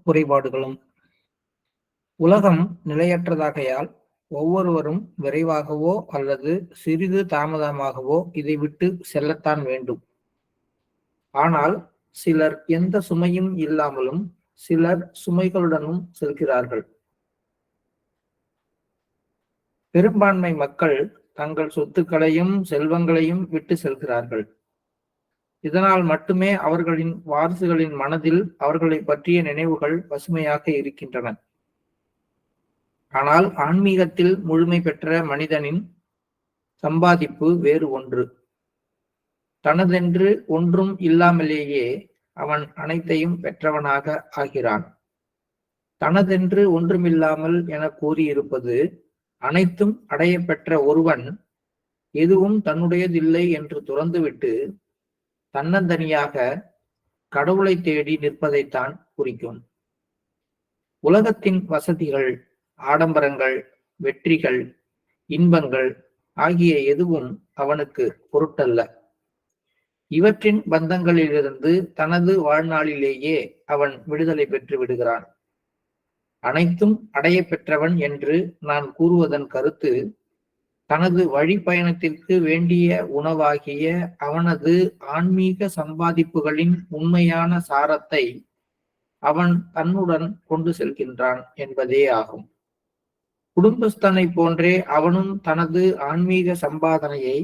குறைபாடுகளும். உலகம் நிலையற்றதாகையால் ஒவ்வொருவரும் விரைவாகவோ அல்லது சிறிது தாமதமாகவோ இதை விட்டு செல்லத்தான் வேண்டும். ஆனால் சிலர் எந்த சுமையும் இல்லாமலும் சிலர் சுமைகளுடனும் செல்கிறார்கள். பெரும்பான்மை மக்கள் தங்கள் சொத்துக்களையும் செல்வங்களையும் விட்டு செல்கிறார்கள். இதனால் மட்டுமே அவர்களின் வாரிசுகளின் மனதில் அவர்களை பற்றிய நினைவுகள் பசுமையாக இருக்கின்றன. ஆனால் ஆன்மீகத்தில் முழுமை பெற்ற மனிதனின் சம்பாதிப்பு வேறு ஒன்று. தனதென்று ஒன்றும் இல்லாமலேயே அவன் அனைத்தையும் பெற்றவனாக ஆகிறான். தனதென்று ஒன்றுமில்லாமல் என கூறியிருப்பது, அனைத்தும் அடைய பெற்ற ஒருவன் எதுவும் தன்னுடையதில்லை என்று துறந்துவிட்டு தன்னந்தனியாக கடவுளை தேடி நிற்பதைத்தான் குறிக்கும். உலகத்தின் வசதிகள், ஆடம்பரங்கள், வெற்றிகள், இன்பங்கள் ஆகிய எதுவும் அவனுக்கு பொருட்டல்ல. இவற்றின் பந்தங்களிலிருந்து தனது வாழ்நாளிலேயே அவன் விடுதலை பெற்று விடுகிறான். அனைத்தும் அடைய பெற்றவன் என்று நான் கூறுவதன் கருத்து, தனது வழிப்பயணத்திற்கு வேண்டிய உணவாகிய அவனது ஆன்மீக சம்பாதிப்புகளின் உண்மையான சாரத்தை அவன் தன்னுடன் கொண்டு செல்கின்றான் என்பதே ஆகும். குடும்பஸ்தனை போன்றே அவனும் தனது ஆன்மீக சம்பாதனையை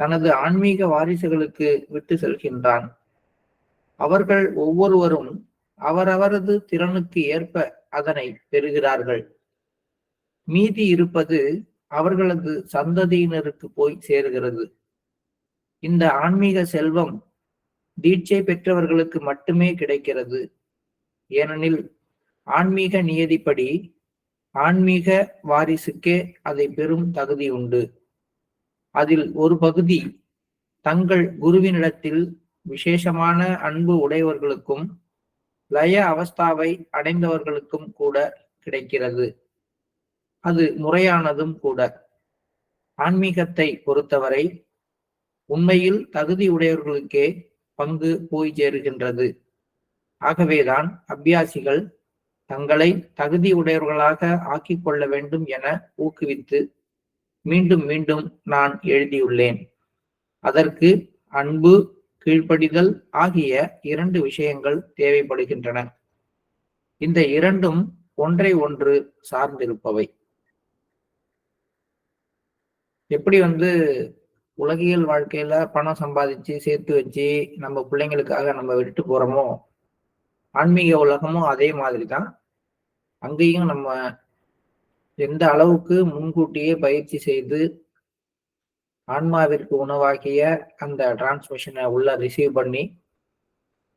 தனது ஆன்மீக வாரிசுகளுக்கு விட்டு செல்கின்றான். அவர்கள் ஒவ்வொருவரும் அவரவரது திறனுக்கு ஏற்ப அதனை பெறுகிறார்கள். மீதி இருப்பது அவர்களது சந்ததியினருக்கு போய் சேருகிறது. இந்த ஆன்மீக செல்வம் தீட்சை பெற்றவர்களுக்கு மட்டுமே கிடைக்கிறது. ஏனெனில் ஆன்மீக நியதிப்படி ஆன்மீக வாரிசுக்கே அதை பெறும் தகுதி உண்டு. அதில் ஒரு பகுதி தங்கள் குருவினிடத்தில் விசேஷமான அன்பு உடையவர்களுக்கும் லய அவஸ்தாவை அடைந்தவர்களுக்கும் கூட கிடைக்கிறது. அது முறையானதும் கூட. ஆன்மீகத்தை பொறுத்தவரை உண்மையில் தகுதி உடையவர்களுக்கே பங்கு போய் சேருகின்றது. ஆகவேதான் அபியாசிகள் தங்களை தகுதி உடையவர்களாக ஆக்கிக் கொள்ள வேண்டும் என ஊக்குவித்து மீண்டும் மீண்டும் நான் எழுதியுள்ளேன். அதற்கு அன்பு, கீழ்ப்படிதல் ஆகிய 2 விஷயங்கள் தேவைப்படுகின்றன. இந்த இரண்டும் ஒன்றை ஒன்று சார்ந்திருப்பவை. எப்படி உலகியல் வாழ்க்கையில பணம் சம்பாதிச்சு சேர்த்து வச்சு நம்ம பிள்ளைங்களுக்காக நம்ம விட்டு போறோமோ, ஆன்மீக உலகமும் அதே மாதிரிதான். அங்கேயும் நம்ம எந்த அளவுக்கு முன்கூட்டியே பயிற்சி செய்து ஆன்மாவிற்கு உணவாகிய அந்த டிரான்ஸ்மிஷனை உள்ள ரிசீவ் பண்ணி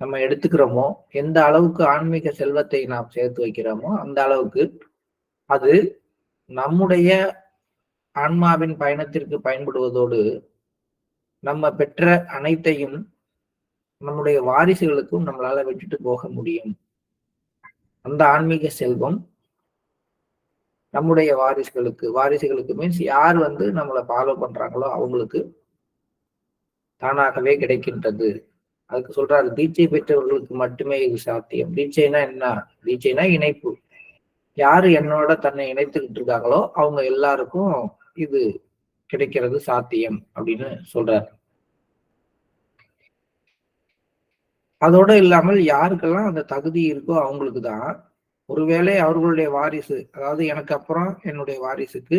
நம்ம எடுத்துக்கிறோமோ, எந்த அளவுக்கு ஆன்மீக செல்வத்தை நாம் சேர்த்து வைக்கிறோமோ அந்த அளவுக்கு அது நம்முடைய ஆன்மாவின் பயணத்திற்கு பயன்படுவதோடு நம்ம பெற்ற அனைத்தையும் நம்முடைய வாரிசுகளுக்கும் நம்மளால விட்டுட்டு போக முடியும். அந்த ஆன்மீக செல்வம் நம்முடைய வாரிசுகளுக்கு மீன்ஸ் யார் நம்மளை ஃபாலோ பண்றாங்களோ அவங்களுக்கு தானாகவே கிடைக்கின்றது. அதுக்கு சொல்றாரு, தீட்சை பெற்றவர்களுக்கு மட்டுமே இது சாத்தியம். தீட்சைனா என்ன? தீட்சைனா இணைப்பு. யாரு என்னோட தன்னை இணைத்துக்கிட்டு இருக்காங்களோ அவங்க எல்லாருக்கும் இது கிடைக்கிறது சாத்தியம் அப்படின்னு சொல்றாரு. அதோட இல்லாமல் யாருக்கெல்லாம் அந்த தகுதி இருக்கோ அவங்களுக்கு தான், ஒருவேளை அவர்களுடைய வாரிசு, அதாவது எனக்கு அப்புறம் என்னுடைய வாரிசுக்கு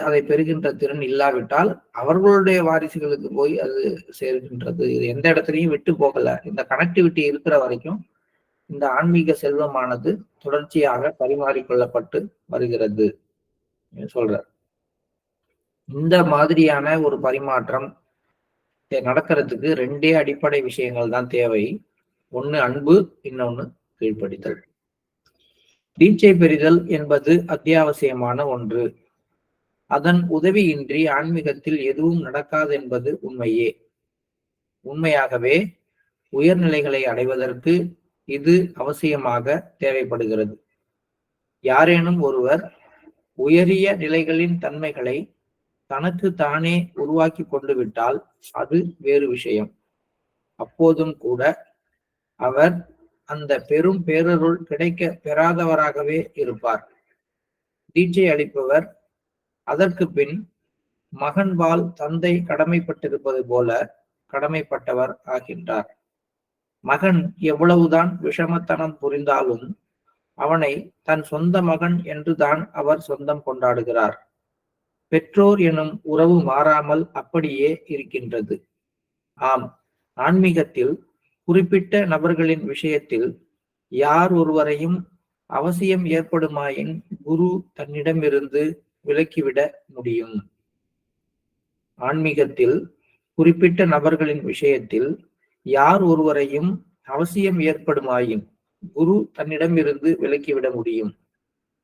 அதை பெறுகின்ற திறன் இல்லாவிட்டால் அவர்களுடைய வாரிசுகளுக்கு போய் அது சேர்கின்றது. இது எந்த இடத்துலையும் விட்டு போகல. இந்த கனெக்டிவிட்டி இருக்கிற வரைக்கும் இந்த ஆன்மீக செல்வமானது தொடர்ச்சியாக பரிமாறிக்கொள்ளப்பட்டு வருகிறது சொல்றார். இந்த மாதிரியான ஒரு பரிமாற்றம் நடக்கிறதுக்கு 2 அடிப்படை விஷயங்கள் தான் தேவை. ஒண்ணு அன்பு, இன்னொன்னு கீழ்ப்படிதல். தீட்சை பெறுதல் என்பது அத்தியாவசியமான ஒன்று. அதன் உதவியின்றி ஆன்மீகத்தில் எதுவும் நடக்காது என்பது உண்மையே. உண்மையாகவே உயர்நிலைகளை அடைவதற்கு இது அவசியமாக தேவைப்படுகிறது. யாரேனும் ஒருவர் உயரிய நிலைகளின் தன்மைகளை தனக்கு தானே உருவாக்கி கொண்டு விட்டால் அது வேறு விஷயம். அப்போதும் கூட அவர் அந்த பெரும் பேரருள் கிடைக்க பெறாதவராகவே இருப்பார். தீட்சை அளிப்பவர் அதற்கு பின் மகன்பால் தந்தை கடமைப்பட்டிருப்பது போல கடமைப்பட்டவர் ஆகின்றார். மகன் எவ்வளவுதான் விஷமத்தனம் புரிந்தாலும் அவனை தன் சொந்த மகன் என்றுதான் அவர் சொந்தம் கொண்டாடுகிறார். பெற்றோர் எனும் உறவு மாறாமல் அப்படியே இருக்கின்றது. ஆம், ஆன்மீகத்தில் குறிப்பிட்ட நபர்களின் விஷயத்தில் யார் ஒருவரையும் அவசியம் ஏற்படுமாயின் குரு தன்னிடமிருந்து விலக்கிவிட முடியும். ஆன்மீகத்தில் குறிப்பிட்ட நபர்களின் விஷயத்தில் யார் ஒருவரையும் அவசியம் ஏற்படுமாயின் குரு தன்னிடமிருந்து விலக்கிவிட முடியும்.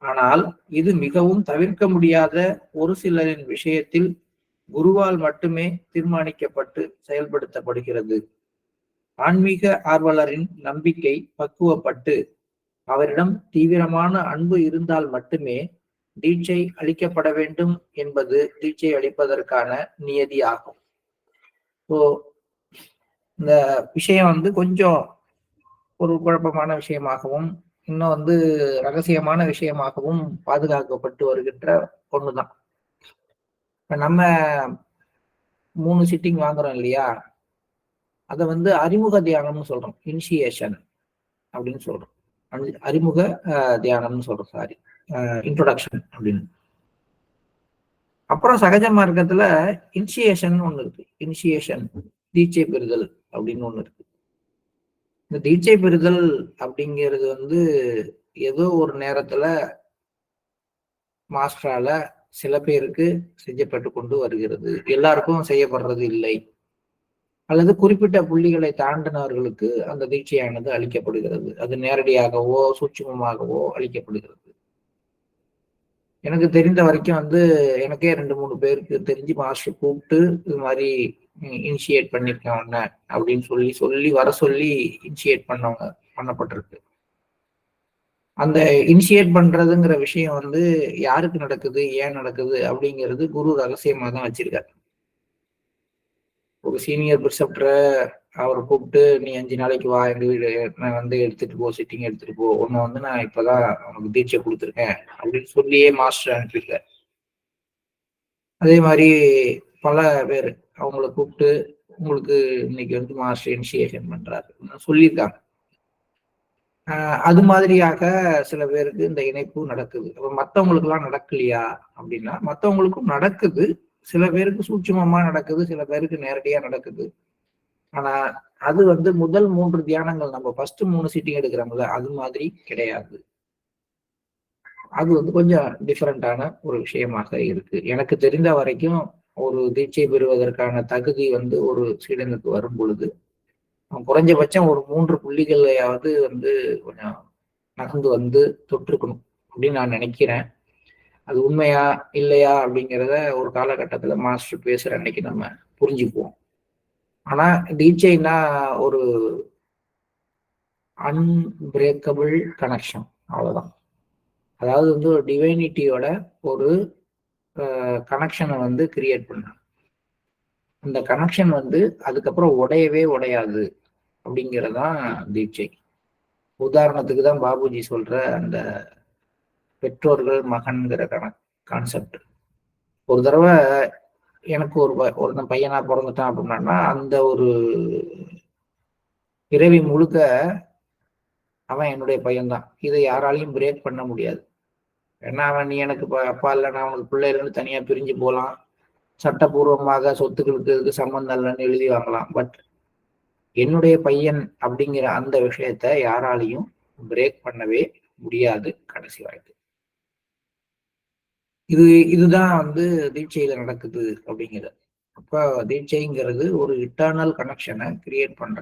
ஆனால் இது மிகவும் தவிர்க்க முடியாத ஒரு சிலரின் விஷயத்தில் குருவால் மட்டுமே தீர்மானிக்கப்பட்டு செயல்படுத்தப்படுகிறது. ஆன்மீக ஆர்வலரின் நம்பிக்கை பக்குவப்பட்டு அவரிடம் தீவிரமான அன்பு இருந்தால் மட்டுமே தீட்சை அளிக்கப்பட வேண்டும் என்பது தீட்சை அளிப்பதற்கான நியதி ஆகும். இந்த விஷயம் கொஞ்சம் ஒரு குழப்பமான விஷயமாகவும் இன்னும் ரகசியமான விஷயமாகவும் பாதுகாக்கப்பட்டு வருகின்ற ஒண்ணுதான். இப்ப நம்ம 3 சிட்டிங் வாங்குறோம் இல்லையா, அதை அறிமுக தியானம்னு சொல்றோம், இனிஷியேஷன் அப்படின்னு சொல்றோம். அறிமுக தியானம்னு சொல்றோம், சாரி, இன்ட்ரோடக்ஷன் அப்படின்னு. அப்புறம் சகஜ மார்க்கத்துல இனிஷியேஷன் ஒண்ணு இருக்கு. இனிஷியேஷன், தீட்சை பெறுதல் அப்படின்னு ஒண்ணு இருக்கு. இந்த தீட்சை பெறுதல் அப்படிங்கிறது ஏதோ ஒரு நேரத்துல மாஸ்டரால சில பேருக்கு செய்யப்பட்டு கொண்டு வருகிறது, எல்லாருக்கும் செய்யப்படுறது இல்லை. அல்லது குறிப்பிட்ட புள்ளிகளை தாண்டினவர்களுக்கு அந்த தீட்சையானது அளிக்கப்படுகிறது. அது நேரடியாகவோ சூட்சுமமாகவோ அளிக்கப்படுகிறது. எனக்கு தெரிந்த வரைக்கும் எனக்கே 2-3 பேருக்கு தெரிஞ்சு மாஸ்டர் கூப்பிட்டு இது மாதிரி இனிஷியேட் பண்ணிருக்கேன் உன்ன அப்படின்னு சொல்லி வர சொல்லி இனிஷியேட் பண்ணப்பட்டிருக்கு. அந்த இனிஷியேட் பண்றதுங்கிற விஷயம் யாருக்கு நடக்குது, ஏன் நடக்குது அப்படிங்கிறது குரு ரகசியமா தான் வச்சிருக்காரு. ஒரு சீனியர் பிரிசப்டரை அவரை கூப்பிட்டு நீ 5 நாளைக்கு வா எங்க வீடு, நான் எடுத்துட்டு போ, சிட்டிங் எடுத்துட்டு போ, ஒன்னு நான் இப்பதான் உனக்கு தீட்சை கொடுத்துருக்கேன் அப்படின்னு சொல்லியே மாஸ்டர் அனுப்பியிருக்காரு. அதே மாதிரி பல பேர் அவங்கள கூப்பிட்டு உங்களுக்கு இன்னைக்கு மாஸ்டர் இனிஷியேஷன் பண்றாரு சொல்லியிருக்காங்க. அது மாதிரியாக சில பேருக்கு இந்த இணைப்பு நடக்குது. அப்ப மற்றவங்களுக்கு எல்லாம் நடக்கலையா அப்படின்னா, மற்றவங்களுக்கும் நடக்குது. சில பேருக்கு சூட்சுமமா நடக்குது, சில பேருக்கு நேரடியா நடக்குது. ஆனா அது முதல் 3 தியானங்கள், நம்ம ஃபர்ஸ்ட் 3 சீட்டிங் எடுக்கிறோம்ல, அது மாதிரி கிடையாது. அது கொஞ்சம் டிஃபரெண்டான ஒரு விஷயமாக இருக்கு. எனக்கு தெரிந்த வரைக்கும் ஒரு தீட்சை பெறுவதற்கான தகுதி ஒரு சீடனுக்கு வரும் பொழுது குறைஞ்சபட்சம் ஒரு 3 புள்ளிகளையாவது கொஞ்சம் நகர்ந்து தொற்றுக்கணும் அப்படின்னு நான் நினைக்கிறேன். அது உண்மையா இல்லையா அப்படிங்கிறத ஒரு காலகட்டத்துல மாஸ்டர் பேசுற அன்னைக்கு நம்ம புரிஞ்சுக்குவோம். ஆனா தீட்சைனா ஒரு அன்பிரேக்கபிள் கனெக்ஷன், அவ்வளவுதான். அதாவது ஒரு டிவைனிட்டியோட ஒரு கனெக்ஷனை கிரியேட் பண்ண, அந்த கனெக்ஷன் அதுக்கப்புறம் உடையவே உடையாது அப்படிங்கிறதான் தீட்சை. உதாரணத்துக்கு தான் பாபுஜி சொல்ற அந்த பெற்றோர்கள் மகன்கிற கான்செப்ட். ஒரு தடவை எனக்கு ஒருத்தன் பையனா பிறந்துட்டான் அப்படின்னா அந்த ஒரு பிறவி முழுக்க அவன் என்னுடைய பையன்தான். இதை யாராலையும் பிரேக் பண்ண முடியாது. ஏன்னா அவன் நீ எனக்கு அப்பா இல்லை, நான் அவனுக்கு பிள்ளை இல்லைன்னு தனியா பிரிஞ்சு போகலாம், சட்டப்பூர்வமாக சொத்துக்களுக்கு சம்பந்தம் இல்லைன்னு எழுதி வாங்கலாம். பட் என்னுடைய பையன் அப்படிங்கிற அந்த விஷயத்த யாராலையும் பிரேக் பண்ணவே முடியாது கடைசி வரைக்கும். இதுதான் தீட்சையில நடக்குது அப்படிங்கிறது. அப்ப தீட்சைங்கிறது ஒரு இட்டர்னல் கனெக்ஷனை கிரியேட் பண்ற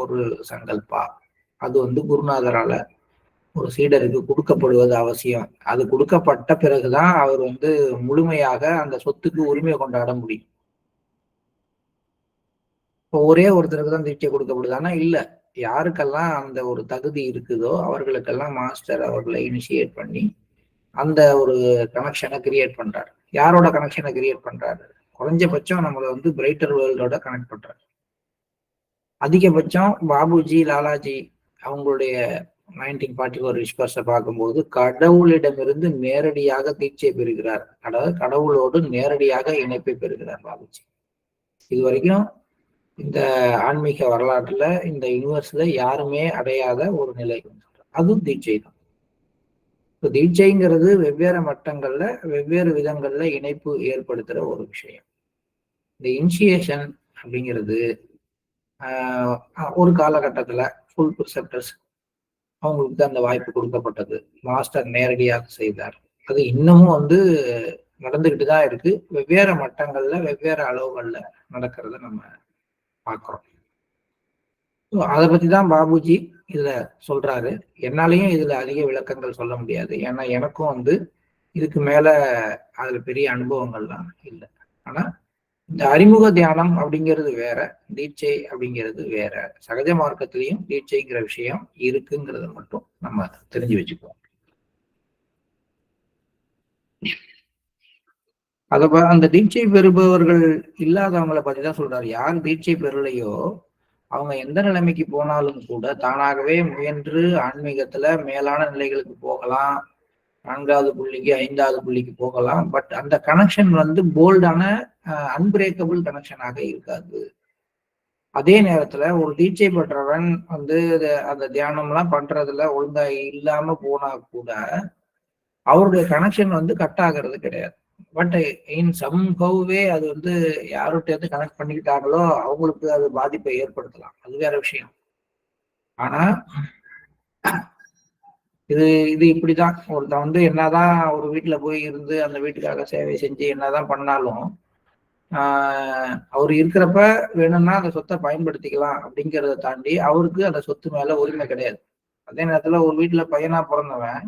ஒரு சங்கல்பா. அது குருநாதரால ஒரு சீடருக்கு கொடுக்கப்படுவது அவசியம். அது கொடுக்கப்பட்ட பிறகுதான் அவர் முழுமையாக அந்த சொத்துக்கு உரிமை கொண்டாட முடியும். இப்போ ஒரே ஒருத்தருக்கு தான் தீட்சை கொடுக்கப்படுது. ஆனா இல்ல, யாருக்கெல்லாம் அந்த ஒரு தகுதி இருக்குதோ அவர்களுக்கெல்லாம் மாஸ்டர் அவர்களை இனிஷியேட் பண்ணி அந்த ஒரு கனெக்ஷனை கிரியேட் பண்றாரு. யாரோட கனெக்ஷனை கிரியேட் பண்றாரு? குறைஞ்சபட்சம் நம்மளை பிரைட்டர் வேர்ல்டோட கனெக்ட் பண்றாரு. அதிகபட்சம் பாபுஜி, லாலாஜி அவங்களுடைய 1944 விஸ்வாச பார்க்கும்போது கடவுளிடமிருந்து நேரடியாக தீட்சை பெறுகிறார். அதாவது கடவுளோடு நேரடியாக இணைப்பை பெறுகிறார் பாபுஜி. இது வரைக்கும் இந்த ஆன்மீக வரலாற்றுல இந்த யூனிவர்ஸ்ல யாருமே அடையாத ஒரு நிலை. அதுவும் தீட்சை தான். இப்போ தீட்சைங்கிறது வெவ்வேறு மட்டங்கள்ல வெவ்வேறு விதங்கள்ல இணைப்பு ஏற்படுத்துற ஒரு விஷயம். இந்த இனிஷியேஷன் அப்படிங்கிறது ஒரு காலகட்டத்துல ஃபுல் ப்ரிசெப்டர்ஸ் அவங்களுக்கு அந்த வாய்ப்பு கொடுக்கப்பட்டது. மாஸ்டர் நேரடியாக செய்தார். அது இன்னமும் நடந்துகிட்டு தான் இருக்கு. வெவ்வேறு மட்டங்கள்ல வெவ்வேறு அளவுகள்ல நடக்கிறத நம்ம பார்க்கிறோம். அதை பத்தி தான் பாபுஜி இதுல சொல்றாரு. என்னாலையும் இதுல அதிக விளக்கங்கள் சொல்ல முடியாது. ஏன்னா எனக்கும் இதுக்கு மேல அதுல பெரிய அனுபவங்கள்லாம் இல்லை. ஆனா இந்த அறிமுக தியானம் அப்படிங்கிறது வேற, தீட்சை அப்படிங்கிறது வேற. சகஜ மார்க்கத்திலையும் தீட்சைங்கிற விஷயம் இருக்குங்கிறத மட்டும் நம்ம தெரிஞ்சு வச்சுக்குவோம். அந்த தீட்சை பெறுபவர்கள் இல்லாதவங்களை பத்தி தான் சொல்றாரு. யார் தீட்சை பெறலையோ அவங்க எந்த நிலைமைக்கு போனாலும் கூட தானாகவே முயன்று ஆன்மீகத்துல மேலான நிலைகளுக்கு போகலாம். 4வது புள்ளிக்கு 5வது புள்ளிக்கு போகலாம். பட் அந்த கனெக்ஷன் போல்டான அன்பிரேக்கபிள் கனெக்ஷனாக இருக்காது. அதே நேரத்துல ஒரு தீட்சை பெற்றவன் அந்த தியானம் எல்லாம் பண்றதுல ஒழுங்கா இல்லாம போனா கூட அவருடைய கனெக்ஷன் கட் ஆகிறது கிடையாது. பட் இன் சம்ஹவ்வே அது யார்கிட்ட கனெக்ட் பண்ணிக்கிட்டாங்களோ அவங்களுக்கு அது பாதிப்பை ஏற்படுத்தலாம். அது வேற விஷயம். ஆனா இது இப்படிதான் ஒருத்தன் என்னதான் ஒரு வீட்டுல போய் இருந்து அந்த வீட்டுக்காக சேவை செஞ்சு என்னதான் பண்ணாலும் அவர் இருக்கிறப்ப வேணும்னா அந்த சொத்தை பயன்படுத்திக்கலாம் அப்படிங்கிறத தாண்டி அவருக்கு அந்த சொத்து மேல உரிமை கிடையாது. அதே நேரத்துல ஒரு வீட்டுல பையனா பிறந்தவன்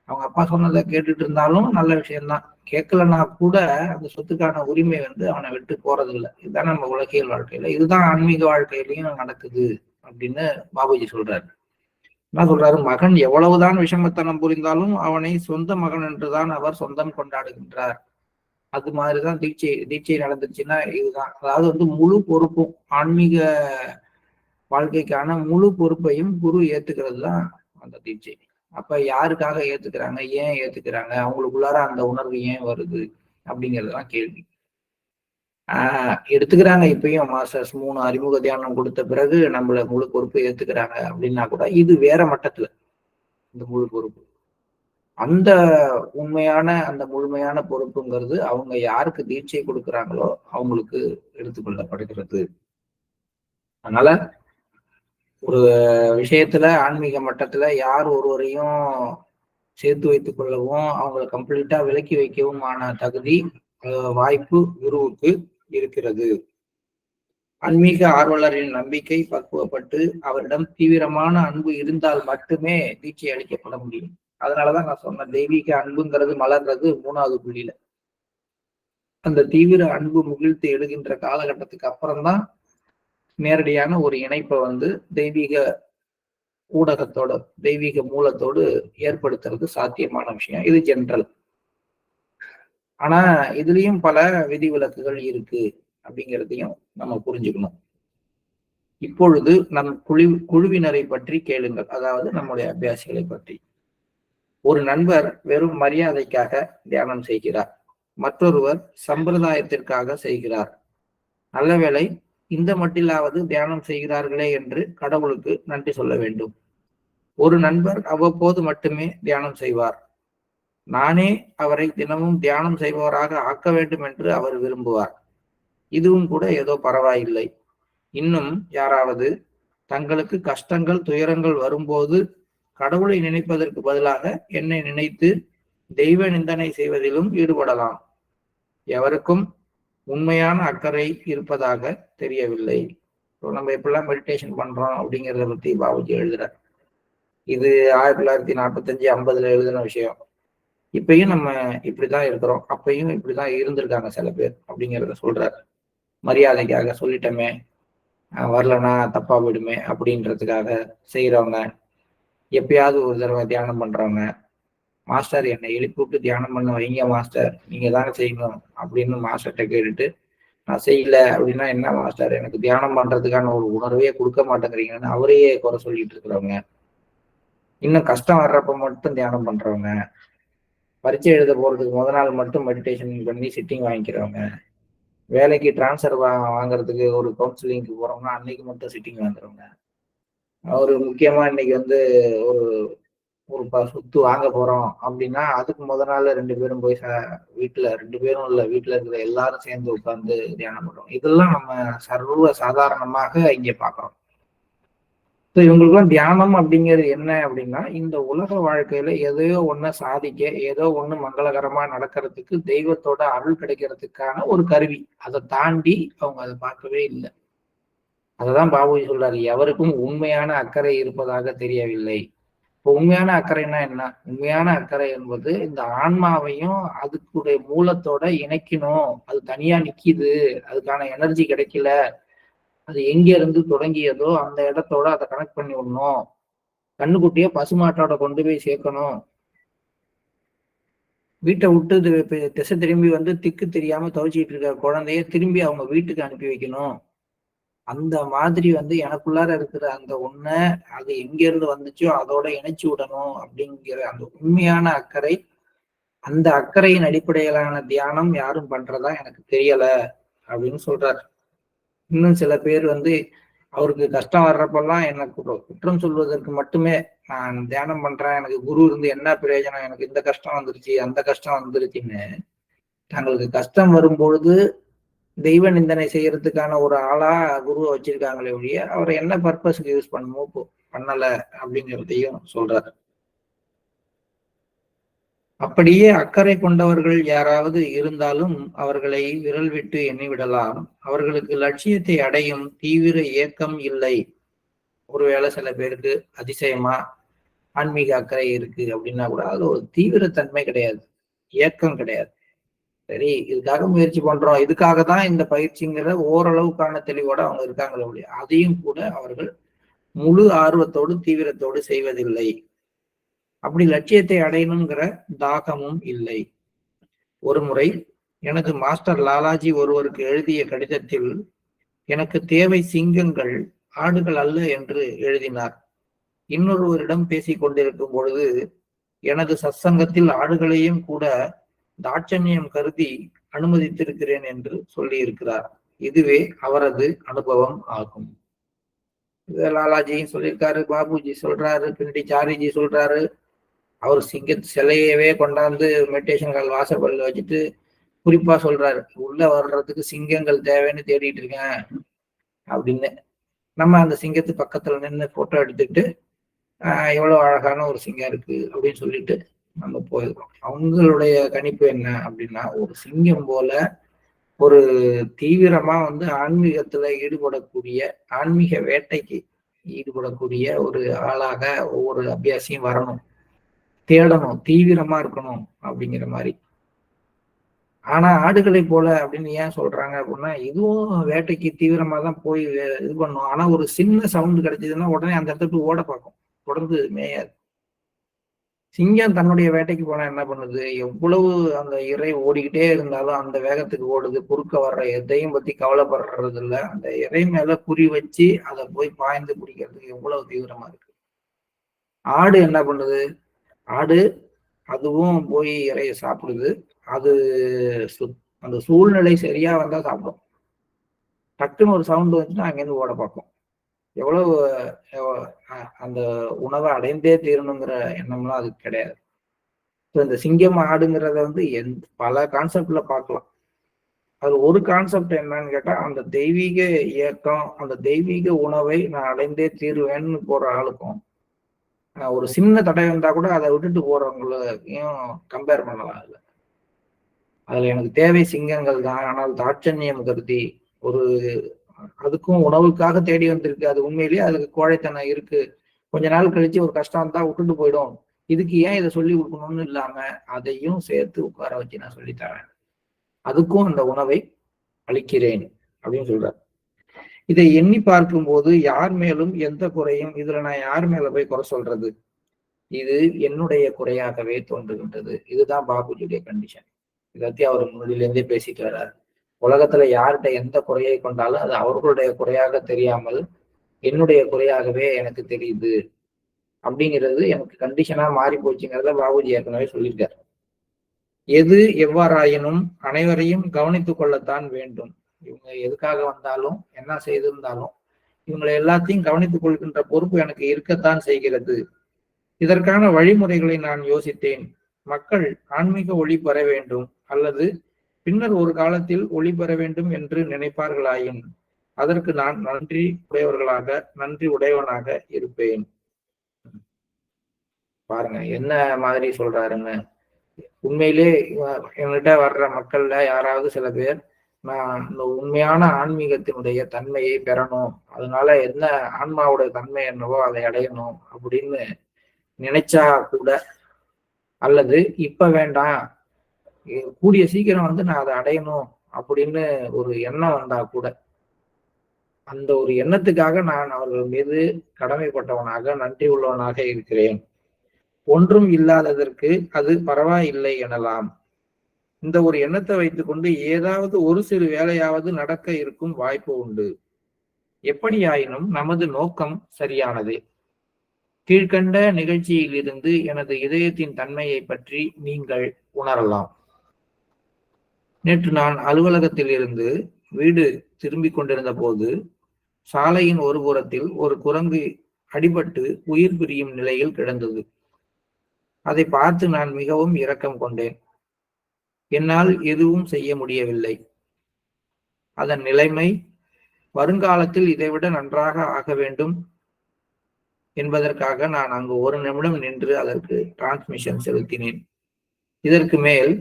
அவங்க அப்பா சொன்னதை கேட்டுட்டு இருந்தாலும் நல்ல விஷயம்தான். கேட்கலன்னா கூட அந்த சொத்துக்கான உரிமை அவனை விட்டு போறது இல்லை. இதுதான் நம்ம உலகியல் வாழ்க்கையில, இதுதான் ஆன்மீக வாழ்க்கையிலையும் நடக்குது அப்படின்னு பாபுஜி சொல்றாரு. என்ன சொல்றாரு? மகன் எவ்வளவுதான் விஷமத்தனம் புரிந்தாலும் அவனை சொந்த மகன் என்றுதான் அவர் சொந்தம் கொண்டாடுகின்றார். அது மாதிரிதான் தீட்சை நடந்துச்சுன்னா இதுதான். அதாவது முழு பொறுப்பும் ஆன்மீக வாழ்க்கைக்கான முழு பொறுப்பையும் குரு ஏத்துக்கிறது தான் அந்த தீட்சை. அப்ப யாருக்காக ஏத்துக்கிறாங்க, ஏன் ஏத்துக்கிறாங்க, அவங்களுக்குள்ளார அந்த உணர்வு ஏன் வருது அப்படிங்கறதுதான் கேள்வி. எடுத்துக்கிறாங்க. இப்பயும் மாஸ்டர்ஸ் 3 அறிமுக தியானம் கொடுத்த பிறகு நம்மள முழு பொறுப்பு ஏத்துக்கிறாங்க அப்படின்னா கூட இது வேற மட்டத்துல இந்த முழு பொறுப்பு. அந்த உண்மையான அந்த முழுமையான பொறுப்புங்கிறது அவங்க யாருக்கு தீட்சை கொடுக்குறாங்களோ அவங்களுக்கு எடுத்துக்கொள்ளப்படுகிறது. அதனால ஒரு விஷயத்துல ஆன்மீக மட்டத்துல யார் ஒருவரையும் சேர்த்து வைத்துக் கொள்ளவும் அவங்களை கம்ப்ளீட்டா விலக்கி வைக்கவும் ஆன தகுதி வாய்ப்பு குருவுக்கு இருக்கிறது. ஆன்மீக ஆர்வலரின் நம்பிக்கை பக்குவப்பட்டு அவரிடம் தீவிரமான அன்பு இருந்தால் மட்டுமே தீட்சை அளிக்கப்பட முடியும். அதனாலதான் நான் சொன்னேன், தெய்வீக அன்புங்கிறது மலர்றது 3வது புள்ளியில. அந்த தீவிர அன்பு முகிழ்த்து எழுகின்ற காலகட்டத்துக்கு அப்புறம்தான் நேரடியான ஒரு இணைப்பை தெய்வீக ஊடகத்தோட தெய்வீக மூலத்தோடு ஏற்படுத்துறது சாத்தியமான விஷயம். இது ஜென்ரல். ஆனா இதுலயும் பல விதிவிலக்குகள் இருக்கு அப்படிங்கிறதையும் நம்ம புரிஞ்சுக்கணும். இப்பொழுது நம் குழுவினரை பற்றி கேளுங்கள். அதாவது நம்முடைய அபியாசிகளை பற்றி. ஒரு நண்பர் வெறும் மரியாதைக்காக தியானம் செய்கிறார். மற்றொருவர் சம்பிரதாயத்திற்காக செய்கிறார். நல்லவேளை இந்த மட்டிலாவது தியானம் செய்கிறார்களே என்று கடவுளுக்கு நன்றி சொல்ல வேண்டும். ஒரு நண்பர் அவ்வப்போது மட்டுமே தியானம் செய்வார். நானே அவரை தினமும் தியானம் செய்பவராக ஆக்க வேண்டும் என்று அவர் விரும்புவார். இதுவும் கூட ஏதோ பரவாயில்லை. இன்னும் யாராவது தங்களுக்கு கஷ்டங்கள் துயரங்கள் வரும்போது கடவுளை நினைப்பதற்கு பதிலாக என்னை நினைத்து தெய்வ நிந்தனை செய்வதிலும் ஈடுபடலாம். எவருக்கும் உண்மையான அக்கறை இருப்பதாக தெரியவில்லை. நம்ம எப்படிலாம் மெடிடேஷன் பண்றோம் அப்படிங்கிறத பத்தி பாபுஜி எழுதுறார். இது 1945 50 எழுதின விஷயம். இப்பயும் நம்ம இப்படிதான் இருக்கிறோம், அப்பயும் இப்படிதான் இருந்திருக்காங்க சில பேர் அப்படிங்கிறத சொல்றாரு. மரியாதைக்காக சொல்லிட்டோமே, வரலன்னா தப்பா போயிடுமே அப்படின்றதுக்காக செய்யறவங்க, எப்பயாவது ஒரு தடவை தியானம் பண்றவங்க, மாஸ்டர் என்னை எழுப்பி விட்டு தியானம் பண்ண வைங்க மாஸ்டர், நீங்க தானே செய்யணும் அப்படின்னு மாஸ்டர்கிட்ட கேட்டுட்டு நான் செய்யல அப்படின்னா, என்ன மாஸ்டர் எனக்கு தியானம் பண்றதுக்கான ஒரு உணர்வே கொடுக்க மாட்டேங்கிறீங்கன்னு அவரையே குறை சொல்லிட்டு இருக்கிறவங்க, இன்னும் கஷ்டம் வர்றப்ப மட்டும் தியானம் பண்றவங்க, பரீட்சை எழுத போறதுக்கு முத நாள் மட்டும் மெடிடேஷன் பண்ணி சிட்டிங் வாங்கிக்கிறவங்க, வேலைக்கு டிரான்ஸ்ஃபர் வாங்குறதுக்கு ஒரு கவுன்சிலிங்க்கு போறோம்னா அன்னைக்கு மட்டும் சிட்டிங் வாங்குறவங்க, ஒரு முக்கியமா இன்னைக்கு வந்து ஒரு ஒரு சொத்து வாங்க போறோம் அப்படின்னா அதுக்கு முத நாள் 2 பேரும் போய் வீட்டுல 2 பேரும் இல்ல, வீட்டுல இருக்கிற எல்லாரும் சேர்ந்து உட்கார்ந்து தியானம் பண்றோம். இதெல்லாம் நம்ம சர்வ சாதாரணமாக இங்க பாக்குறோம். இவங்களுக்குலாம் தியானம் அப்படிங்கிறது என்ன அப்படின்னா, இந்த உலக வாழ்க்கையில எதையோ ஒண்ணு சாதிக்க, ஏதோ ஒண்ணு மங்களகரமா நடக்கிறதுக்கு தெய்வத்தோட அருள் கிடைக்கிறதுக்கான ஒரு கருவி. அதை தாண்டி அவங்க அதை பார்க்கவே இல்லை. அததான் பாபுஜி சொல்றாரு, எவருக்கும் உண்மையான அக்கறை இருப்பதாக தெரியவில்லை. இப்போ உண்மையான அக்கறைன்னா என்ன? உண்மையான அக்கறை என்பது இந்த ஆன்மாவையும் அதுக்குடைய மூலத்தோட இணைக்கணும். அது தனியா நிக்குது, அதுக்கான எனர்ஜி கிடைக்கல, அது எங்க இருந்து தொடங்கியதோ அந்த இடத்தோட அதை கனெக்ட் பண்ணி விடணும். கண்ணுக்குட்டிய பசுமாட்டோட கொண்டு போய் சேர்க்கணும். வீட்டை விட்டு திசை திரும்பி வந்து திக்கு தெரியாம துவைச்சிட்டு இருக்க குழந்தைய திரும்பி அவங்க வீட்டுக்கு அனுப்பி வைக்கணும். அந்த மாதிரி வந்து எனக்குள்ளார இருக்கிற அந்த ஒண்ண அது எங்க இருந்து வந்துச்சோ அதோட இணைச்சு விடணும் அப்படிங்கிற அந்த உண்மையான அக்கறை, அந்த அக்கறையின் அடிப்படையிலான தியானம் யாரும் பண்றதா எனக்கு தெரியல அப்படின்னு சொல்றாரு. இன்னும் சில பேர் வந்து அவருக்கு கஷ்டம் வர்றப்பெல்லாம் எனக்கு குற்றம் சொல்வதற்கு மட்டுமே, நான் தியானம் பண்றேன், எனக்கு குரு இருந்து என்ன பிரயோஜனம், எனக்கு இந்த கஷ்டம் வந்துருச்சு அந்த கஷ்டம் வந்துருச்சுன்னு தங்களுக்கு கஷ்டம் வரும்பொழுது தெய்வ நிந்தனை செய்யறதுக்கான ஒரு ஆளா குருவை வச்சிருக்காங்களே ஒழிய அவரை என்ன பர்பஸ்க்கு யூஸ் பண்ணணுமோ பண்ணல அப்படிங்கிறதையும் சொல்றாரு. அப்படியே அக்கறை கொண்டவர்கள் யாராவது இருந்தாலும் அவர்களை விரல் விட்டு எண்ணிவிடலாம். அவர்களுக்கு லட்சியத்தை அடையும் தீவிர ஏக்கம் இல்லை. ஒருவேளை சில பேருக்கு அதிசயமா ஆன்மீக அக்கறை இருக்கு அப்படின்னா கூட அது ஒரு தீவிரத்தன்மை கிடையாது, ஏக்கம் கிடையாது. சரி, இதுக்காக முயற்சி பண்றோம், இதுக்காக தான் இந்த பயிற்சிங்கிற ஓரளவுக்கான தெளிவோட அவங்க இருக்காங்களே ஒழிய அதையும் கூட அவர்கள் முழு ஆர்வத்தோடு தீவிரத்தோடு செய்வதில்லை. அப்படி லட்சியத்தை அடையணுங்கிற தாகமும் இல்லை. ஒரு முறை எனது மாஸ்டர் லாலாஜி ஒருவருக்கு எழுதிய கடிதத்தில் எனக்கு தேவை சிங்கங்கள், ஆடுகள் அல்ல என்று எழுதினார். இன்னொருவரிடம் பேசிக் கொண்டிருக்கும் பொழுது எனது சத்சங்கத்தில் ஆடுகளையும் கூட தாட்சண்யம் கருதி அனுமதித்திருக்கிறேன் என்று சொல்லி இருக்கிறார். இதுவே அவரது அனுபவம் ஆகும். லாலாஜியும் சொல்லியிருக்காரு, பாபுஜி சொல்றாரு, பிண்டி சாரிஜி சொல்றாரு. அவர் சிங்க சிலையவே கொண்டாந்து மெடிடேஷன் ஹால் வாசப்படியில் வச்சுட்டு குறிப்பா சொல்றாரு, உள்ள வர்றதுக்கு சிங்கங்கள் தேவைன்னு தேடிட்டு இருக்கேன் அப்படின்னு. நம்ம அந்த சிங்கத்து பக்கத்துல நின்று போட்டோ எடுத்துட்டு எவ்வளவு அழகான ஒரு சிங்கம் இருக்கு அப்படின்னு சொல்லிட்டு நம்ம போயிருக்கோம். அவங்களுடைய கணிப்பு என்ன அப்படின்னா, ஒரு சிங்கம் போல ஒரு தீவிரமா வந்து ஆன்மீகத்துல ஈடுபடக்கூடிய, ஆன்மீக வேட்டைக்கு ஈடுபடக்கூடிய ஒரு ஆளாக ஒவ்வொரு அபியாசியும் வரணும், தேடணும், தீவிரமா இருக்கணும் அப்படிங்கிற மாதிரி. ஆனா ஆடுகளை போல அப்படின்னு ஏன் சொல்றாங்க அப்படின்னா, இதுவும் வேட்டைக்கு தீவிரமா தான் போய் இது பண்ணும். ஆனா ஒரு சின்ன சவுண்ட் கிடைச்சதுன்னா உடனே அந்த இடத்துக்கு ஓட பார்க்கும், தொடர்ந்து மேயாது. சிங்கம் தன்னுடைய வேட்டைக்கு போனா என்ன பண்ணுது, எவ்வளவு அந்த இறை ஓடிக்கிட்டே இருந்தாலும் அந்த வேகத்துக்கு ஓடுது, குறுக்க வர்ற எதையும் பத்தி கவலைப்படுறது இல்ல. அந்த இறை மேல குறி வச்சு அதை போய் பாய்ந்து பிடிக்கிறதுக்கு எவ்வளவு தீவிரமா இருக்கு. ஆடு என்ன பண்ணுது, ஆடு அதுவும் போய் இறைய சாப்பிடுது. அது அந்த சூழ்நிலை சரியா வந்தா சாப்பிடும். டக்குன்னு ஒரு சவுண்ட் வந்துச்சுன்னா அங்கேருந்து ஓட பார்க்கும். எவ்வளவு அந்த உணவை அடைந்தே தீரணுங்கிற எண்ணம்லாம் அதுக்கு கிடையாது. இந்த சிங்கம் ஆடுங்கிறத வந்து பல கான்செப்ட்ல பார்க்கலாம். அது ஒரு கான்செப்ட் என்னன்னு கேட்டா, அந்த தெய்வீக இயக்கம், அந்த தெய்வீக உணவை நான் அடைந்தே தீருவேன்னு போற ஆளுக்கும் ஒரு சின்ன தடை வந்தா கூட அதை விட்டுட்டு போறவங்களையும் கம்பேர் பண்ணலாம். அதுல எனக்கு தேவை சிங்கங்கள் தான், ஆனால் தாட்சண்யம் கருதி ஒரு அதுக்கும் உணவுக்காக தேடி வந்திருக்கு, அது உண்மையிலேயே அதுக்கு கோழைத்தனம் இருக்கு, கொஞ்ச நாள் கழிச்சு ஒரு கஷ்டம் தான் விட்டுட்டு போயிடும், இதுக்கு ஏன் இதை சொல்லி கொடுக்கணும்னு இல்லாம அதையும் சேர்த்து உட்கார வச்சு நான் சொல்லித்தரேன், அதுக்கும் அந்த உணவை அளிக்கிறேன் அப்படின்னு சொல்றாரு. இதை எண்ணி பார்க்கும்போது யார் மேலும் எந்த குறையும், இதுல நான் யார் மேல போய் குறை சொல்றது, இது என்னுடைய குறையாகவே தோன்றுகின்றது. இதுதான் பாபுஜியுடைய கண்டிஷன். இதை அவர் முன்னாடியில இருந்தே பேசிட்டு வர்றாரு. உலகத்துல யார்கிட்ட எந்த குறையை கொண்டாலும் அது அவர்களுடைய குறையாக தெரியாமல் என்னுடைய குறையாகவே எனக்கு தெரியுது அப்படிங்கிறது எனக்கு கண்டிஷனா மாறி போச்சுங்கிறத பாபுஜி ஏற்கனவே சொல்லியிருக்காரு. எது எவ்வாறாயினும் அனைவரையும் கவனித்துக் கொள்ளத்தான் வேண்டும். இவங்க எதுக்காக வந்தாலும் என்ன செய்திருந்தாலும் இவங்களை எல்லாத்தையும் கவனித்துக் கொள்கின்ற பொறுப்பு எனக்கு இருக்கத்தான் செய்கிறது. இதற்கான வழிமுறைகளை நான் யோசித்தேன். மக்கள் ஆன்மீக ஒளி பெற வேண்டும் அல்லது பின்னர் ஒரு காலத்தில் ஒளி பெற வேண்டும் என்று நினைப்பார்களாயின் அதற்கு நான் நன்றி உடையவனாக இருப்பேன். பாருங்க என்ன மாதிரி சொல்றாருன்னு. உண்மையிலே என்கிட்ட வர்ற மக்கள்ல யாராவது சில பேர் நான் இந்த உண்மையான ஆன்மீகத்தினுடைய தன்மையை பெறணும், அதனால என்ன ஆன்மாவுடைய தன்மை என்னவோ அதை அடையணும் அப்படின்னு நினைச்சா கூட, அல்லது இப்ப வேண்டாம் கூடிய சீக்கிரம் நான் அதை அடையணும் அப்படின்னு ஒரு எண்ணம் வந்தா கூட, அந்த ஒரு எண்ணத்துக்காக நான் அவர்கள் மீது கடமைப்பட்டவனாக நன்றி உள்ளவனாக இருக்கிறேன். ஒன்றும் இல்லாததற்கு அது பரவாயில்லை எனலாம். இந்த ஒரு எண்ணத்தை வைத்துக்கொண்டு ஏதாவது ஒரு சிறு வேலையாவது நடக்க இருக்கும் வாய்ப்பு உண்டு. எப்படியாயினும் நமது நோக்கம் சரியானதே. கீழ்கண்ட நிகழ்ச்சியில் இருந்து எனது இதயத்தின் தன்மையை பற்றி நீங்கள் உணரலாம். நேற்று நான் அலுவலகத்தில் இருந்து வீடு திரும்பிக் கொண்டிருந்த போது சாலையின் ஒரு புறத்தில் ஒரு குரங்கு அடிபட்டு உயிர் பிரியும் நிலையில் கிடந்தது. அதை பார்த்து நான் மிகவும் இரக்கம் கொண்டேன். என்னால் எதுவும் செய்ய முடியவில்லை. அதன் நிலைமை வருங்காலத்தில் இதைவிட நன்றாக ஆக வேண்டும் என்பதற்காக நான் அங்கு ஒரு நிமிடம் நின்று அதற்கு டிரான்ஸ்மிஷன் செலுத்தினேன். இதற்கு மேல்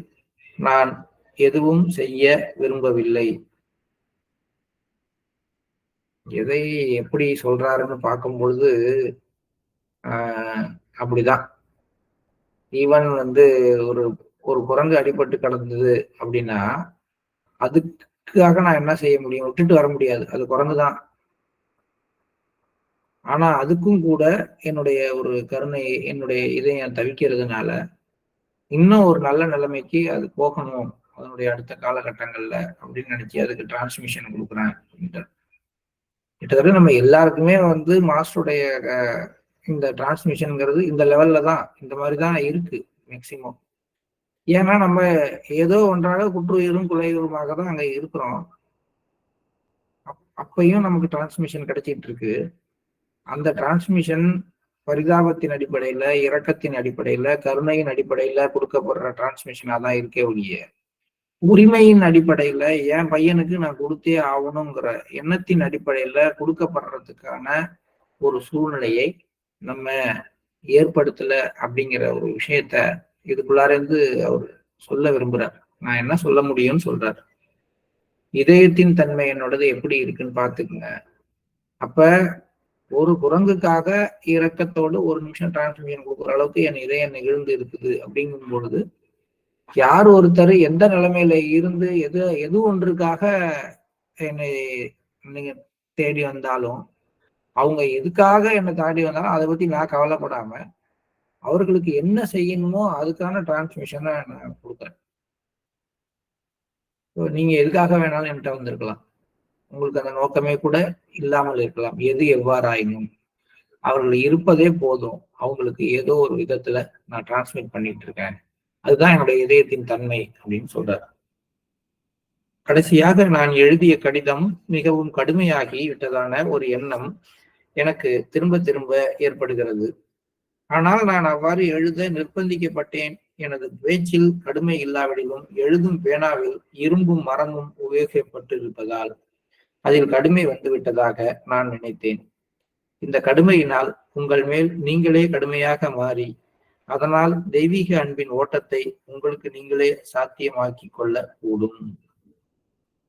நான் எதுவும் செய்ய விரும்பவில்லை. எதை எப்படி சொல்றாருன்னு பார்க்கும் பொழுது அப்படிதான். ஈவன் ஒரு ஒரு குரங்கு அடிபட்டு கிடந்தது அப்படின்னா அதுக்காக நான் என்ன செய்ய முடியும்? விட்டுட்டு வர முடியாது, அது குரங்குதான். ஆனா அதுக்கும் கூட என்னுடைய ஒரு கருணை, என்னுடைய இதயம் தவிக்கிறதுனால இன்னும் ஒரு நல்ல நிலைமைக்கு அது போகணும் அதனுடைய அடுத்த காலகட்டங்கள்ல அப்படின்னு நினைச்சு அதுக்கு டிரான்ஸ்மிஷன் கொடுக்குறேன். கிட்டத்தட்ட நம்ம எல்லாருக்குமே மாஸ்டருடைய இந்த டிரான்ஸ்மிஷன்ங்கிறது இந்த லெவல்ல தான், இந்த மாதிரிதான் இருக்கு மேக்சிமம். ஏன்னா நம்ம ஏதோ ஒன்றாக குற்றுயிரும் குலையுருமாக தான் அங்க இருக்கிறோம். அப்பையும் நமக்கு டிரான்ஸ்மிஷன் கிடைச்சிட்டு இருக்கு. அந்த டிரான்ஸ்மிஷன் பரிதாபத்தின் அடிப்படையில, இரக்கத்தின் அடிப்படையில, கருணையின் அடிப்படையில கொடுக்கப்படுற டிரான்ஸ்மிஷனா தான் இருக்கே ஒழிய உரிமையின் அடிப்படையில என் பையனுக்கு நான் கொடுத்தே ஆகணுங்கிற எண்ணத்தின் அடிப்படையில கொடுக்கப்படுறதுக்கான ஒரு சூழ்நிலையை நம்ம ஏற்படுத்தல அப்படிங்கிற ஒரு விஷயத்த இதுக்குள்ளார இருந்து அவர் சொல்ல விரும்புறார். நான் என்ன சொல்ல முடியும்னு சொல்றாரு. இதயத்தின் தன்மை என்னோடது எப்படி இருக்குன்னு பாத்துக்குங்க. அப்ப ஒரு குரங்குக்காக இரக்கத்தோடு ஒரு நிமிஷம் டிரான்ஸ்மிஷன் கொடுக்குற அளவுக்கு என் இதயம் நெகிழ்ந்து இருக்குது அப்படிங்கும் பொழுது யார் ஒருத்தர் எந்த நிலைமையில இருந்து எது ஒன்றுக்காக என்னை நீங்க தேடி வந்தாலும், அவங்க எதுக்காக என்னை தாண்டி வந்தாலும் அதை பத்தி நான் கவலைப்படாம அவர்களுக்கு என்ன செய்யணுமோ அதுக்கான டிரான்ஸ்மிஷனை நான் கொடுக்குறேன். நீங்க எதுக்காக வேணாலும் என்கிட்ட வந்திருக்கலாம், உங்களுக்கு அந்த நோக்கமே கூட இல்லாமல் இருக்கலாம். எது எவ்வாறாயினும் அவர்கள் இருப்பதே போதும், அவங்களுக்கு ஏதோ ஒரு விதத்துல நான் டிரான்ஸ்மிட் பண்ணிட்டு இருக்கேன். அதுதான் என்னுடைய இதயத்தின் தன்மை அப்படின்னு சொல்றார். கடைசியாக நான் எழுதிய கடிதம் மிகவும் கடுமையாகி விட்டதான ஒரு எண்ணம் எனக்கு திரும்ப திரும்ப ஏற்படுகிறது. ஆனால் நான் அவ்வாறு எழுத நிர்பந்திக்கப்பட்டேன். எனது பேச்சில் கடுமை இல்லாவிடிலும் எழுதும் பேனாவில் இரும்பும் மரமும் உபயோகிக்கப்பட்டு இருப்பதால் அதில் கடுமை வந்துவிட்டதாக நான் நினைத்தேன். இந்த கடுமையினால் உங்கள் மேல் நீங்களே கடுமையாக மாறி அதனால் தெய்வீக அன்பின் ஓட்டத்தை உங்களுக்கு நீங்களே சாத்தியமாக்கி கொள்ள கூடும்.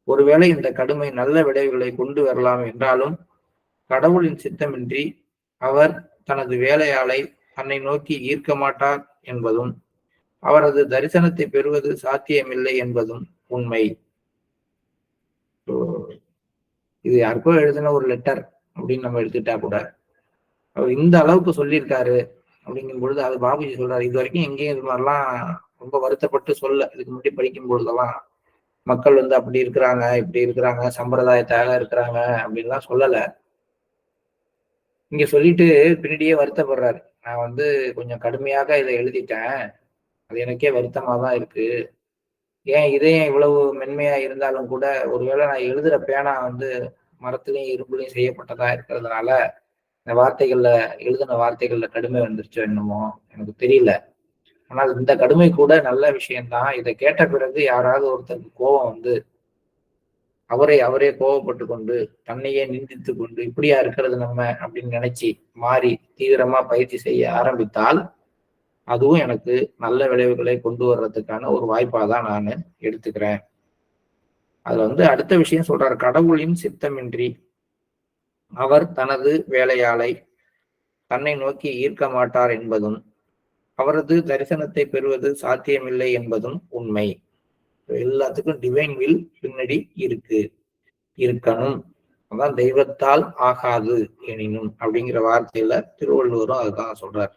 ஒருவேளை இந்த கடுமை நல்ல விளைவுகளை கொண்டு வரலாம் என்றாலும் கடவுளின் சித்தமின்றி அவர் தனது வேலையாளை தன்னை நோக்கி ஈர்க்க மாட்டார் என்பதும் அவரது தரிசனத்தை பெறுவது சாத்தியமில்லை என்பதும் உண்மை. இது யாருக்கோ எழுதின ஒரு லெட்டர் அப்படின்னு நம்ம எடுத்துட்டா கூட அவர் இந்த அளவுக்கு சொல்லியிருக்காரு அப்படிங்கும் பொழுது அது பாபுஜி சொல்றாரு. இது வரைக்கும் எங்கேயும் இது மாதிரிலாம் ரொம்ப வருத்தப்பட்டு சொல்ல இதுக்கு முன்னாடி படிக்கும் பொழுதெல்லாம் மக்கள் வந்து அப்படி இருக்கிறாங்க, இப்படி இருக்கிறாங்க, சம்பிரதாயத்தாக இருக்கிறாங்க அப்படின்லாம் சொல்லல. இங்க சொல்லிட்டு பின்னாடியே வருத்தப்படுறாரு. நான் வந்து கொஞ்சம் கடுமையாக இதை எழுதிட்டேன். அது எனக்கே வருத்தமா தான் இருக்கு. ஏன் இதயம் இவ்வளவு மென்மையா இருந்தாலும் கூட, ஒருவேளை நான் எழுதுற பேனா வந்து மரத்திலயும், இரும்புலயும் செய்யப்பட்டதா இருக்கிறதுனால, இந்த வார்த்தைகள்ல எழுதின வார்த்தைகள்ல கடுமை வந்துருச்சோ என்னமோ! எனக்கு தெரியல. ஆனால் இந்த கடுமை கூட நல்ல விஷயம் தான். இத கேட்ட பிறகு யாராவது ஒருத்தருக்கு கோவம் வந்து, அவரே கோவப்பட்டுக் கொண்டு, தன்னையே நிந்தித்துக் கொண்டு, இப்படியா இருக்கிறது நம்ம அப்படின்னு நினைச்சு மாறி தீவிரமா பயிற்சி செய்ய ஆரம்பித்தால், அதுவும் எனக்கு நல்ல விளைவுகளை கொண்டு வர்றதுக்கான ஒரு வாய்ப்பா தான் நானு எடுத்துக்கிறேன். அதுல வந்து அடுத்த விஷயம் சொல்றாரு. கடவுளின் சித்தமின்றி அவர் தனது வேலையாளை தன்னை நோக்கி ஈர்க்க மாட்டார் என்பதும், அவரது தரிசனத்தை பெறுவது சாத்தியமில்லை என்பதும் உண்மை. எல்லாத்துக்கும் டிவைன் வில் பின்னாடி இருக்கணும். அதான் தெய்வத்தால் ஆகாது எனினும் அப்படிங்கிற வார்த்தையில திருவள்ளுவரும் அதுதான் சொல்றார்.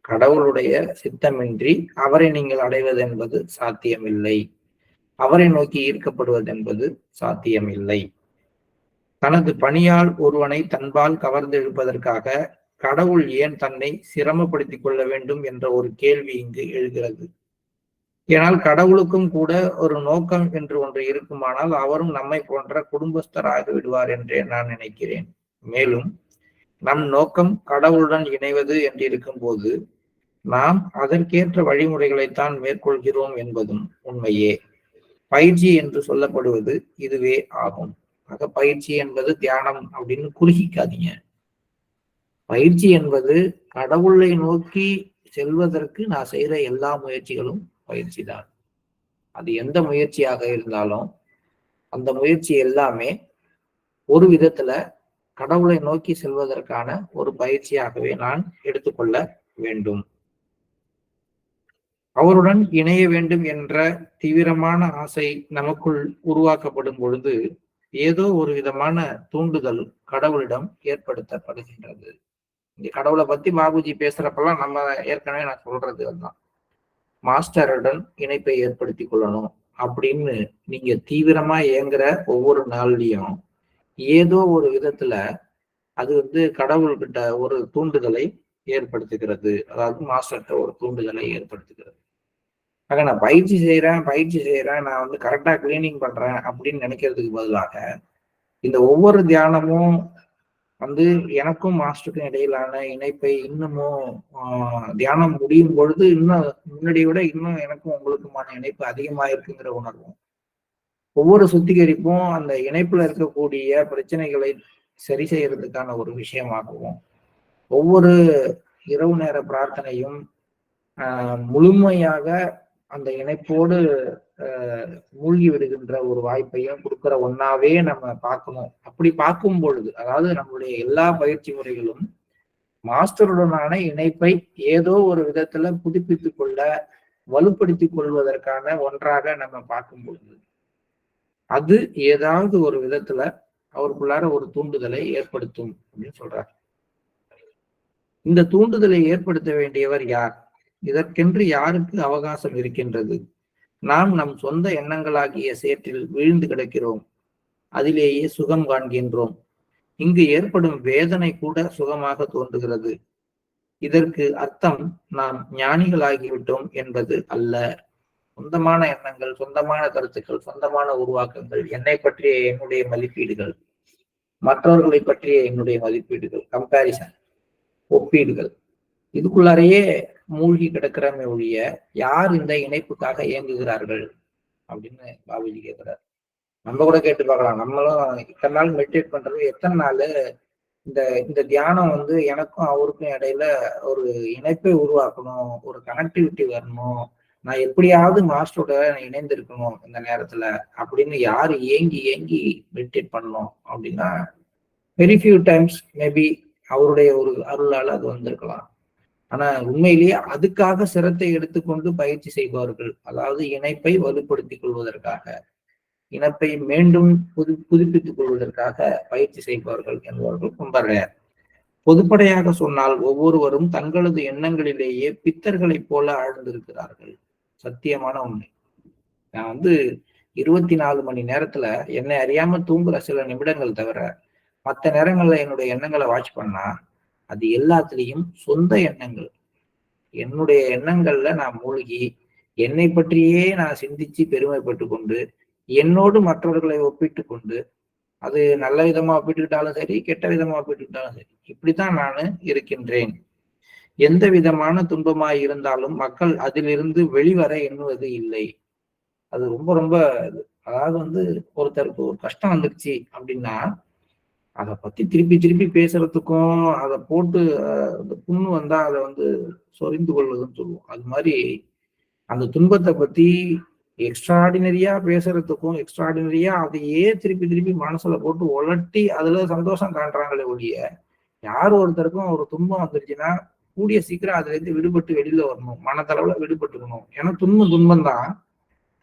கடவுளுடைய சித்தமின்றி அவரை நீங்கள் அடைவது என்பது சாத்தியமில்லை. அவரை நோக்கி ஈர்க்கப்படுவது என்பது சாத்தியமில்லை. தனது பணியால் ஒருவனை தன்பால் கவர்ந்தெழுப்பதற்காக கடவுள் ஏன் தன்னை சிரமப்படுத்திக் கொள்ள வேண்டும் என்ற ஒரு கேள்வி இங்கு எழுகிறது. ஏனால் கடவுளுக்கும் கூட ஒரு நோக்கம் என்று ஒன்று இருக்குமானால் அவரும் நம்மை போன்ற குடும்பஸ்தராக விடுவார் என்றே நான் நினைக்கிறேன். மேலும் நம் நோக்கம் கடவுளுடன் இணைவது என்று இருக்கும்போது நாம் அதற்கேற்ற வழிமுறைகளைத்தான் மேற்கொள்கிறோம் என்பதும் உண்மையே. பயிற்சி என்று சொல்லப்படுவது இதுவே ஆகும். ஆக பயிற்சி என்பது தியானம் அப்படின்னு குறுகிக்காதீங்க. பயிற்சி என்பது கடவுளை நோக்கி செல்வதற்கு நான் செய்யற எல்லா முயற்சிகளும் பயிற்சி தான். அது எந்த முயற்சியாக இருந்தாலும் அந்த முயற்சி எல்லாமே ஒரு விதத்துல கடவுளை நோக்கி செல்வதற்கான ஒரு பயிற்சியாகவே நான் எடுத்துக்கொள்ள வேண்டும். அவருடன் இணைய வேண்டும் என்ற தீவிரமான ஆசை நமக்குள் உருவாக்கப்படும் பொழுது ஏதோ ஒரு விதமான தூண்டுதல் கடவுளிடம் ஏற்படுத்தப்படுகின்றது. இங்க கடவுளை பத்தி பாபுஜி பேசுறப்பெல்லாம் நம்ம ஏற்கனவே நான் சொல்றது அதுதான். மாஸ்டருடன் இணைப்பை ஏற்படுத்தி கொள்ளணும் அப்படின்னு நீங்க தீவிரமா இயங்குற ஒவ்வொரு நாள்லயும் ஏதோ ஒரு விதத்துல அது வந்து கடவுள்கிட்ட ஒரு தூண்டுதலை ஏற்படுத்துகிறது. அதாவது மாஸ்டர்கிட்ட ஒரு தூண்டுதலை ஏற்படுத்துகிறது. ஆக நான் பயிற்சி செய்யறேன், நான் வந்து கரெக்டா கிளீனிங் பண்றேன் அப்படின்னு நினைக்கிறதுக்கு பதிலாக இந்த ஒவ்வொரு தியானமும் வந்து எனக்கும் மாஸ்டருக்கும் இடையிலான இணைப்பை இன்னமும் தியானம் முடியும் பொழுது இன்னும் முன்னாடி விட இன்னும் எனக்கும் உங்களுக்குமான இணைப்பு அதிகமா இருக்குங்கிற உணர்வும், ஒவ்வொரு சுத்திகரிப்பும் அந்த இணைப்புல இருக்கக்கூடிய பிரச்சனைகளை சரி செய்யறதுக்கான ஒரு விஷயமாகவும், ஒவ்வொரு இரவு நேர பிரார்த்தனையும் முழுமையாக அந்த இணைப்போடு மூழ்கி விடுகின்ற ஒரு வாய்ப்பையும் கொடுக்கிற ஒன்னாவே நம்ம பார்க்கணும். அப்படி பார்க்கும் பொழுது, அதாவது நம்மளுடைய எல்லா பயிற்சி முறைகளும் மாஸ்டருடனான இணைப்பை ஏதோ ஒரு விதத்துல புதுப்பித்துக் கொள்ள, வலுப்படுத்திக் கொள்வதற்கான ஒன்றாக நம்ம பார்க்கும் பொழுது அது ஏதாவது ஒரு விதத்துல அவருக்குள்ளார ஒரு தூண்டுதலை ஏற்படுத்தும் அப்படின்னு சொல்றார். இந்த தூண்டுதலை ஏற்படுத்த வேண்டியவர் யார்? இதற்கென்று யாருக்கு அவகாசம் இருக்கின்றது? நாம் நம் சொந்த எண்ணங்களாகிய சேற்றில் வீழ்ந்து கிடக்கிறோம். அதிலேயே சுகம் காண்கின்றோம். இங்கு ஏற்படும் வேதனை கூட சுகமாக தோன்றுகிறது. இதற்கு அர்த்தம் நாம் ஞானிகளாகிவிட்டோம் என்பது அல்ல. சொந்தமான எண்ணங்கள், சொந்தமான கருத்துக்கள், சொந்தமான உருவாக்கங்கள், என்னை பற்றிய என்னுடைய மதிப்பீடுகள், மற்றவர்களை பற்றிய என்னுடைய மதிப்பீடுகள், கம்பேரிசன், ஒப்பீடுகள், இதுக்குள்ளாரையே மூழ்கி கிடக்கிறமே ஒழிய யார் இந்த இணைப்புக்காக இயங்குகிறார்கள் அப்படின்னு பாபுஜி கேட்கிறார். நம்ம கூட கேட்டு பார்க்கலாம். நம்மளும் இத்தனை நாள் மெடிடேட் பண்றது எத்தனை நாள் இந்த இந்த தியானம் வந்து எனக்கும் அவருக்கும் இடையில ஒரு இணைப்பை உருவாக்கணும், ஒரு கனெக்டிவிட்டி வரணும், நான் எப்படியாவது மாஸ்டரோட இணைந்திருக்கணும் இந்த நேரத்துல அப்படின்னு யாரு ஏங்கி மெடிடேட் பண்ணணும் அப்படின்னா வெரி ஃபியூ டைம்ஸ் மேபி அவருடைய ஒரு அருளால் அது வந்திருக்கலாம். ஆனா உண்மையிலேயே அதுக்காக சிரத்தை எடுத்துக்கொண்டு பயிற்சி செய்பவர்கள், அதாவது இணைப்பை வலுப்படுத்திக் கொள்வதற்காக, இணைப்பை மீண்டும் புதுப்பித்துக் கொள்வதற்காக பயிற்சி செய்பவர்கள் என்பவர்கள் ரொம்ப ரேர். பொதுப்படையாக சொன்னால் ஒவ்வொருவரும் தங்களது எண்ணங்களிலேயே பித்தர்களைப் போல ஆழ்ந்திருக்கிறார்கள். சத்தியமான உண்மை. நான் வந்து 24 மணி நேரத்துல என்னை அறியாம தூங்குற சில நிமிடங்கள் தவிர மற்ற நேரங்கள்ல என்னுடைய எண்ணங்களை வாட்ச் பண்ணா அது எல்லாத்துலயும் சொந்த எண்ணங்கள். என்னுடைய எண்ணங்கள்ல நான் மூழ்கி என்னை பற்றியே நான் சிந்திச்சு பெருமைப்பட்டு கொண்டு என்னோடு மற்றவர்களை ஒப்பிட்டு கொண்டு, அது நல்ல விதமா ஒப்பிட்டுக்கிட்டாலும் சரி, கெட்ட விதமா ஒப்பிட்டுக்கிட்டாலும் சரி, இப்படித்தான் நான் இருக்கின்றேன். எந்த விதமான துன்பமாய் இருந்தாலும் மக்கள் அதிலிருந்து வெளிவர எண்ணுவது இல்லை. அது ரொம்ப ரொம்ப அதாவது ஒருத்தருக்கு ஒரு கஷ்டம் வந்துருச்சு அப்படின்னா அதை பத்தி திருப்பி திருப்பி பேசுறதுக்கும் அதை போட்டு அந்த புண்ணு வந்தா அதை சொரிந்து கொள்வதுன்னு சொல்லுவோம். அது மாதிரி அந்த துன்பத்தை பத்தி எக்ஸ்ட்ராடினரியா பேசுறதுக்கும் எக்ஸ்ட்ராடினரியா அதையே திருப்பி திருப்பி மனசுல போட்டு உலட்டி அதுல சந்தோஷம் காண்றாங்களே ஒழிய, யார் ஒருத்தருக்கும் ஒரு துன்பம் வந்துருச்சுன்னா கூடிய சீக்கிரம் அதுல இருந்து விடுபட்டு வெளியில வரணும், மனதளவுல விடுபட்டுக்கணும். ஏன்னா துன்பம் தான்,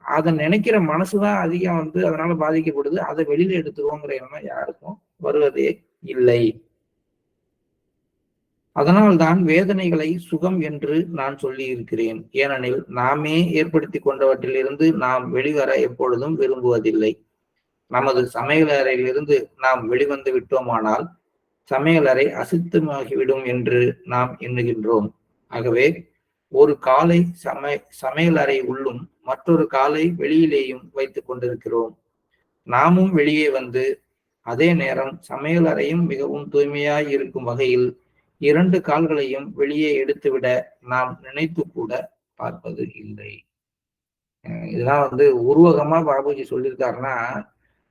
அதை நினைக்கிற மனசுதான் அதிகம் அதனால பாதிக்கப்படுது. அதை வெளியில எடுத்துருவோங்கிற எண்ணம் யாருக்கும் வருவதே இல்லை. அதனால்தான் வேதனைகளை சுகம் என்று நான் சொல்லி இருக்கிறேன். ஏனெனில் நாமே ஏற்படுத்தி கொண்டவற்றிலிருந்து நாம் வெளிவர எப்பொழுதும் விரும்புவதில்லை. நமது சமையலறையிலிருந்து நாம் வெளிவந்து விட்டோமானால் சமையலறை அசுத்தமாகிவிடும் என்று நாம் எண்ணுகின்றோம். ஆகவே ஒரு காலை சமையலறை உள்ளும் மற்றொரு காலை வெளியிலேயும் வைத்துக் கொண்டிருக்கிறோம். நாமும் வெளியே வந்து அதே நேரம் சமையலறையும் மிகவும் தூய்மையாய் இருக்கும் வகையில் 2 கால்களையும் வெளியே எடுத்துவிட நாம் நினைத்து கூட பார்ப்பது இல்லை. இதெல்லாம் உருவகமா பாபுஜி சொல்லியிருக்காருன்னா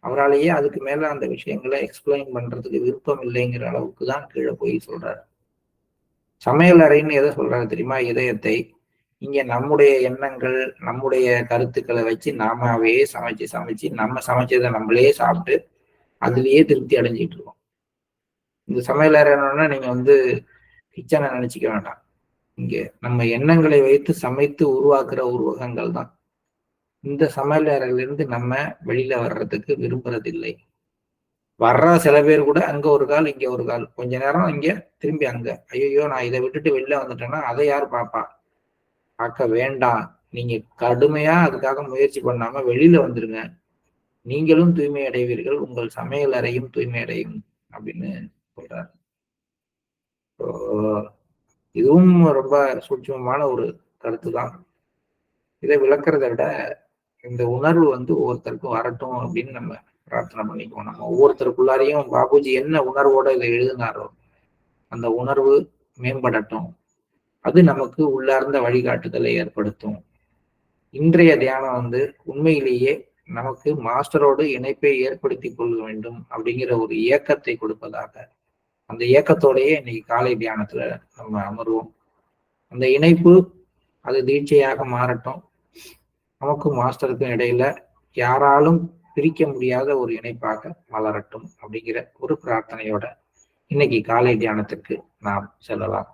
அவராலேயே அதுக்கு மேல அந்த விஷயங்களை எக்ஸ்பிளைன் பண்றதுக்கு விருப்பம் இல்லைங்கிற அளவுக்கு தான் கீழே போய் சொல்றாரு. சமையல் அறைன்னு எதை சொல்றாரு தெரியுமா? இதயத்தை. இங்க நம்முடைய எண்ணங்கள், நம்முடைய கருத்துக்களை வச்சு நாமாவே சமைச்சு நம்ம சமைச்சதை நம்மளே சாப்பிட்டு அதுலயே திருப்தி அடைஞ்சிட்டு இருக்கோம். இந்த சமையல் அறைன்னா நீங்க கிச்சனை நினைச்சுக்க வேண்டாம். இங்க நம்ம எண்ணங்களை வைத்து சமைத்து உருவாக்குற உருவகங்கள் தான். இந்த சமையல் அறையிலிருந்து நம்ம வெளியில வர்றதுக்கு விரும்புறதில்லை. வர்ற சில பேர் கூட அங்க ஒரு கால் இங்க ஒரு கால், கொஞ்ச நேரம் இங்க திரும்பி அங்க. ஐயோ நான் இதை விட்டுட்டு வெளில வந்துட்டேன்னா அதை யார் பாப்பா? பார்க்க வேண்டாம். நீங்க கடுமையா அதுக்காக முயற்சி பண்ணாம வெளியில வந்துருங்க. நீங்களும் தூய்மை அடைவீர்கள், உங்கள் சமையல் அறையும் தூய்மை அடையும் அப்படின்னு சொல்றாரு. இதுவும் ரொம்ப சூட்சமமான ஒரு கருத்து தான். இதை விளக்குறதை விட இந்த உணர்வு ஒவ்வொருத்தருக்கும் வரட்டும் அப்படின்னு நம்ம பிரார்த்தனை பண்ணிக்குவோம். நம்ம ஒவ்வொருத்தருக்குள்ளாரையும் பாபுஜி என்ன உணர்வோட இதை எழுதினாரோ அந்த உணர்வு மேம்படட்டும். அது நமக்கு உள்ளார்ந்த வழிகாட்டுதலை ஏற்படுத்தும். இன்றைய தியானம் உண்மையிலேயே நமக்கு மாஸ்டரோடு இணைப்பை ஏற்படுத்தி கொள்ள வேண்டும் அப்படிங்கிற ஒரு இயக்கத்தை கொடுப்பதாக, அந்த இயக்கத்தோடையே இன்னைக்கு காலை தியானத்துல நம்ம அமர்வோம். அந்த இணைப்பு அது தீட்சையாக மாறட்டும். நமக்கும் மாஸ்டருக்கும் இடையில யாராலும் பிரிக்க முடியாத ஒரு இணைப்பாக மலரட்டும் அப்படிங்கிற ஒரு பிரார்த்தனையோட இன்னைக்கு காலை தியானத்திற்கு நாம் செல்லலாம்.